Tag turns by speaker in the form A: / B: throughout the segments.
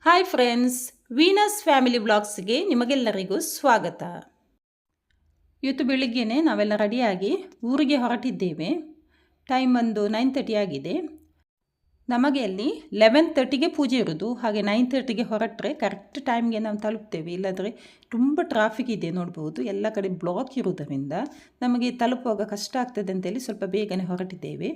A: Hi friends, Venus family ಬ್ಲಾಗ್ಸ್ಗೆ ನಿಮಗೆಲ್ಲರಿಗೂ ಸ್ವಾಗತ. ಇವತ್ತು ಬೆಳಿಗ್ಗೆನೇ ನಾವೆಲ್ಲ ರೆಡಿಯಾಗಿ ಊರಿಗೆ ಹೊರಟಿದ್ದೇವೆ. ಟೈಮ್ ಒಂದು 9:30 ಆಗಿದೆ. ನಮಗೆ ಅಲ್ಲಿ 11:30ಗೆ ಪೂಜೆ ಇರೋದು. ಹಾಗೆ 9:30ಗೆ ಹೊರಟ್ರೆ ಕರೆಕ್ಟ್ ಟೈಮ್ಗೆ ನಾವು ತಲುಪ್ತೇವೆ. ಇಲ್ಲಾಂದರೆ ತುಂಬ ಟ್ರಾಫಿಕ್ ಇದೆ ನೋಡ್ಬೋದು. ಎಲ್ಲ ಕಡೆ ಬ್ಲಾಕ್ ಇರೋದರಿಂದ ನಮಗೆ ತಲುಪುವಾಗ ಕಷ್ಟ ಆಗ್ತದೆ ಅಂತೇಳಿ ಸ್ವಲ್ಪ ಬೇಗನೆ ಹೊರಟಿದ್ದೇವೆ.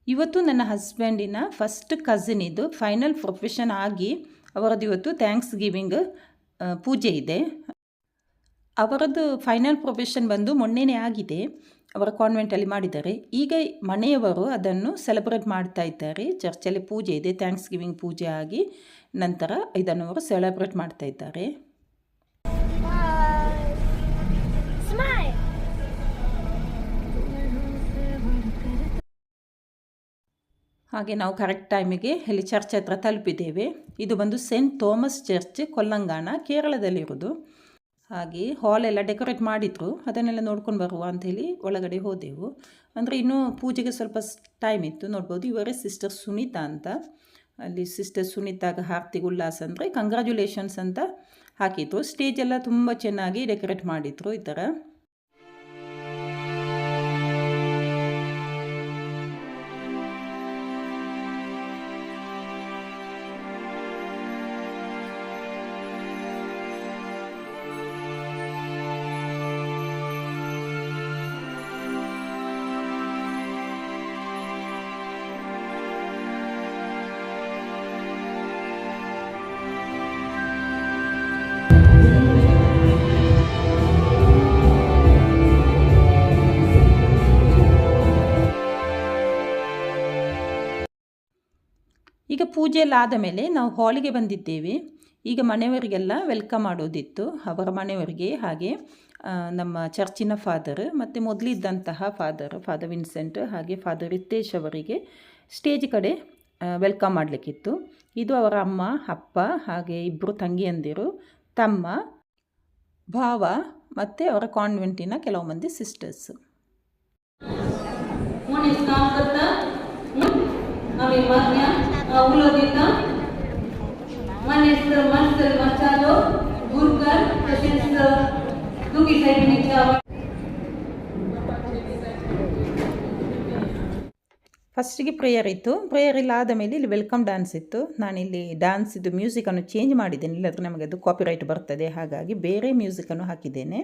A: ಇವತ್ತು ನನ್ನ ಹಸ್ಬೆಂಡಿನ ಫಸ್ಟ್ ಕಸಿನಿದು ಫೈನಲ್ ಪ್ರೊಫೆಷನ್ ಆಗಿ ಅವರದ್ದು ಇವತ್ತು ಥ್ಯಾಂಕ್ಸ್ ಗಿವಿಂಗ್ ಪೂಜೆ ಇದೆ. ಅವರದ್ದು ಫೈನಲ್ ಪ್ರೊಫೆಷನ್ ಬಂದು ಮೊನ್ನೆನೇ ಆಗಿದೆ. ಅವರ ಕಾನ್ವೆಂಟಲ್ಲಿ ಮಾಡಿದ್ದಾರೆ. ಈಗ ಮನೆಯವರು ಅದನ್ನು ಸೆಲೆಬ್ರೇಟ್ ಮಾಡ್ತಾ ಇದ್ದಾರೆ. ಚರ್ಚಲ್ಲಿ ಪೂಜೆ ಇದೆ, ಥ್ಯಾಂಕ್ಸ್ ಗಿವಿಂಗ್ ಪೂಜೆ ಆಗಿ ನಂತರ ಇದನ್ನು ಅವರು ಸೆಲೆಬ್ರೇಟ್ ಮಾಡ್ತಾ ಇದ್ದಾರೆ. ಹಾಗೆ ನಾವು ಕರೆಕ್ಟ್ ಟೈಮಿಗೆ ಇಲ್ಲಿ ಚರ್ಚ್ ಹತ್ರ ತಲುಪಿದ್ದೇವೆ. ಇದು ಬಂದು ಸೇಂಟ್ ಥೋಮಸ್ ಚರ್ಚ್, ಕೊಲ್ಲಂಗಾಣ, ಕೇರಳದಲ್ಲಿರೋದು. ಹಾಗೆ ಹಾಲ್ ಎಲ್ಲ ಡೆಕೋರೇಟ್ ಮಾಡಿದ್ರು. ಅದನ್ನೆಲ್ಲ ನೋಡ್ಕೊಂಡು ಬರುವ ಅಂಥೇಳಿ ಒಳಗಡೆ ಹೋದೆವು. ಅಂದರೆ ಇನ್ನೂ ಪೂಜೆಗೆ ಸ್ವಲ್ಪ ಟೈಮ್ ಇತ್ತು. ನೋಡ್ಬೋದು, ಇವರೇ ಸಿಸ್ಟರ್ ಸುನೀತಾ ಅಂತ. ಅಲ್ಲಿ ಸಿಸ್ಟರ್ ಸುನೀತಾಗ ಹಾರ್ದಿಕ್ ಉಲ್ಲಾಸ್ ಅಂದರೆ ಕಂಗ್ರ್ಯಾಚುಲೇಷನ್ಸ್ ಅಂತ ಹಾಕಿದ್ರು. ಸ್ಟೇಜ್ ಎಲ್ಲ ತುಂಬ ಚೆನ್ನಾಗಿ ಡೆಕೋರೇಟ್ ಮಾಡಿದ್ರು ಈ ಥರ. ಈಗ ಪೂಜೆ ಎಲ್ಲ ಆದ ಮೇಲೆ ನಾವು ಹಾಲಿಗೆ ಬಂದಿದ್ದೇವೆ. ಈಗ ಮನೆಯವರಿಗೆಲ್ಲ ವೆಲ್ಕಮ್ ಮಾಡೋದಿತ್ತು. ಅವರ ಮನೆಯವರಿಗೆ ಹಾಗೆ ನಮ್ಮ ಚರ್ಚಿನ ಫಾದರ್ ಮತ್ತು ಮೊದಲಿದ್ದಂತಹ ಫಾದರ್ ವಿನ್ಸೆಂಟ್ ಹಾಗೆ ಫಾದರ್ ರಿತೇಶ್ ಅವರಿಗೆ ಸ್ಟೇಜ್ ಕಡೆ ವೆಲ್ಕಮ್ ಮಾಡಲಿಕ್ಕಿತ್ತು. ಇದು ಅವರ ಅಮ್ಮ, ಅಪ್ಪ ಹಾಗೆ ಇಬ್ಬರು ತಂಗಿಯಂದಿರು, ತಮ್ಮ, ಭಾವ ಮತ್ತು ಅವರ ಕಾನ್ವೆಂಟಿನ ಕೆಲವು ಮಂದಿ ಸಿಸ್ಟರ್ಸ್. ಫಸ್ಟಿಗೆ ಪ್ರೇಯರ್ ಇತ್ತು. ಪ್ರೇಯರ್ ಇಲ್ಲ ಆದ ಮೇಲೆ ಇಲ್ಲಿ ವೆಲ್ಕಮ್ ಡ್ಯಾನ್ಸ್ ಇತ್ತು. ನಾನಿಲ್ಲಿ ಡ್ಯಾನ್ಸಿದ್ದು ಮ್ಯೂಸಿಕನ್ನು ಚೇಂಜ್ ಮಾಡಿದ್ದೇನೆ, ಇಲ್ಲಾಂದರೆ ನಮಗೆ ಅದು ಕಾಪಿರೈಟ್ ಬರ್ತದೆ. ಹಾಗಾಗಿ ಬೇರೆ ಮ್ಯೂಸಿಕನ್ನು ಹಾಕಿದ್ದೇನೆ.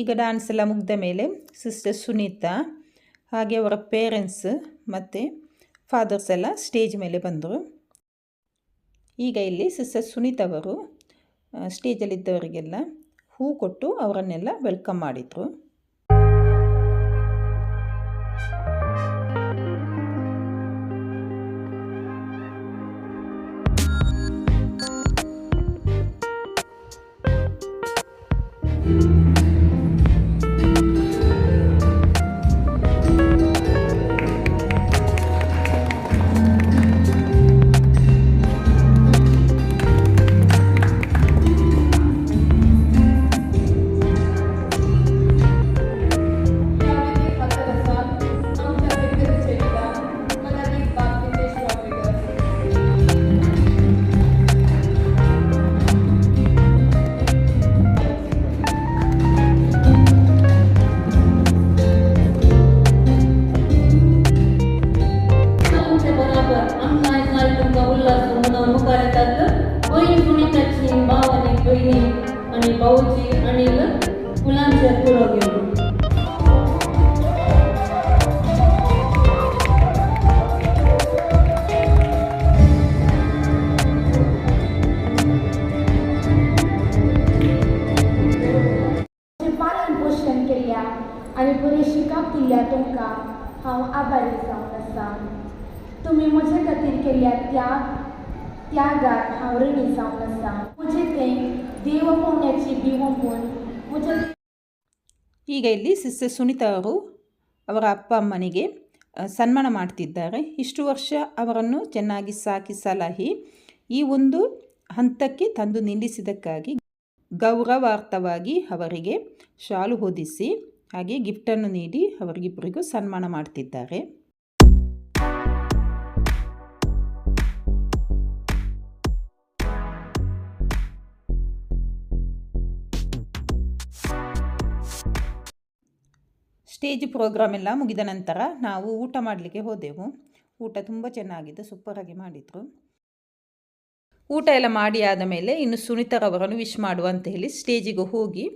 A: ಈಗ ಡ್ಯಾನ್ಸ್ ಎಲ್ಲ ಮುಗಿದ ಮೇಲೆ ಸಿಸ್ಟರ್ ಸುನೀತಾ ಹಾಗೆ ಅವರ ಪೇರೆಂಟ್ಸ್ ಮತ್ತು ಫಾದರ್ಸ್ ಎಲ್ಲ ಸ್ಟೇಜ್ ಮೇಲೆ ಬಂದರು. ಈಗ ಇಲ್ಲಿ ಸಿಸ್ಟರ್ ಸುನೀತಾ ಅವರು ಸ್ಟೇಜಲ್ಲಿದ್ದವರಿಗೆಲ್ಲ ಹೂ ಕೊಟ್ಟು ಅವರನ್ನೆಲ್ಲ ವೆಲ್ಕಮ್ ಮಾಡಿದರು.
B: आणि भाऊजी आणि मुलांच्या पुढं गेलो.
C: पालन पोषण केल्या आणि बरी शिकाप दिल्या तुमकां हांव आभारी जावन आसा. तुमी म्हजे खातीर केल्ल्या त्यागाक हांव ऋणी जावन आसा. म्हजें तें ದೇವ ಪುಣ್ಯची ಬಿಂಬುನ್ ಮುझे.
A: ಈಗ ಇಲ್ಲಿ ಸಿಸ್ಟರ್ ಸುನೀತಾ ಅವರು ಅವರ ಅಪ್ಪ ಅಮ್ಮನಿಗೆ ಸನ್ಮಾನ ಮಾಡ್ತಿದ್ದಾರೆ. ಇಷ್ಟು ವರ್ಷ ಅವರನ್ನು ಚೆನ್ನಾಗಿ ಸಾಕಿ ಸಲಹಿ ಈ ಒಂದು ಹಂತಕ್ಕೆ ತಂದು ನಿಲ್ಲಿಸಿದ್ದಕ್ಕಾಗಿ ಗೌರವಾರ್ಥವಾಗಿ ಅವರಿಗೆ ಶಾಲು ಹೊದಿಸಿ ಹಾಗೆ ಗಿಫ್ಟನ್ನು ನೀಡಿ ಅವರಿಗಿಬ್ಬರಿಗೂ ಸನ್ಮಾನ ಮಾಡ್ತಿದ್ದಾರೆ. ಸ್ಟೇಜ್ ಪ್ರೋಗ್ರಾಮ್ ಎಲ್ಲ ಮುಗಿದ ನಂತರ ನಾವು ಊಟ ಮಾಡಲಿಕ್ಕೆ ಹೋದೆವು. ಊಟ ತುಂಬ ಚೆನ್ನಾಗಿದ್ದು, ಸೂಪರಾಗಿ ಮಾಡಿದರು. ಊಟ ಎಲ್ಲ ಮಾಡಿ ಆದ ಮೇಲೆ ಇನ್ನು ಸುನೀತಾರವರನ್ನು ವಿಶ್ ಮಾಡುವ ಅಂತ ಹೇಳಿ ಸ್ಟೇಜಿಗೆ ಹೋಗಿ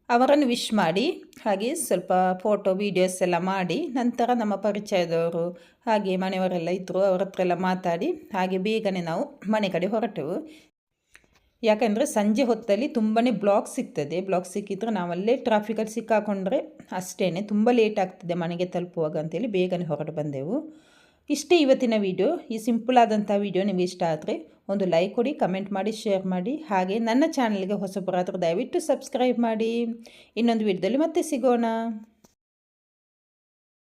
A: ಅವರನ್ನು ವಿಶ್ ಮಾಡಿ ಹಾಗೆ ಸ್ವಲ್ಪ ಫೋಟೋ ವೀಡಿಯೋಸ್ ಎಲ್ಲ ಮಾಡಿ ನಂತರ ನಮ್ಮ ಪರಿಚಯದವರು ಹಾಗೆ ಮನೆಯವರೆಲ್ಲ ಇದ್ದರು, ಅವರ ಹತ್ರ ಎಲ್ಲ ಮಾತಾಡಿ ಹಾಗೆ ಬೇಗನೆ ನಾವು ಮನೆ ಕಡೆ ಹೊರಟೆವು. ಯಾಕಂದರೆ ಸಂಜೆ ಹೊತ್ತಲ್ಲಿ ತುಂಬಾ ಬ್ಲಾಕ್ ಸಿಗ್ತದೆ. ಬ್ಲಾಕ್ ಸಿಕ್ಕಿದ್ರೆ ನಾವಲ್ಲೇ ಟ್ರಾಫಿಕಲ್ಲಿ ಸಿಕ್ಕಾಕೊಂಡ್ರೆ ಅಷ್ಟೇ ತುಂಬ ಲೇಟ್ ಆಗ್ತದೆ ಮನೆಗೆ ತಲುಪುವಾಗ ಅಂತೇಳಿ ಬೇಗನೆ ಹೊರಟು ಬಂದೆವು. ಇಷ್ಟೇ ಇವತ್ತಿನ ವಿಡಿಯೋ. ಈ ಸಿಂಪಲ್ ಆದಂಥ ವಿಡಿಯೋ ನಿಮಗೆ ಇಷ್ಟ ಆದರೆ ಒಂದು ಲೈಕ್ ಕೊಡಿ, ಕಮೆಂಟ್ ಮಾಡಿ, ಶೇರ್ ಮಾಡಿ. ಹಾಗೆ ನನ್ನ ಚಾನಲ್ಗೆ ಹೊಸಬರಾದರೂ ದಯವಿಟ್ಟು ಸಬ್ಸ್ಕ್ರೈಬ್ ಮಾಡಿ. ಇನ್ನೊಂದು ವಿಡಿಯೋದಲ್ಲಿ ಮತ್ತೆ ಸಿಗೋಣ.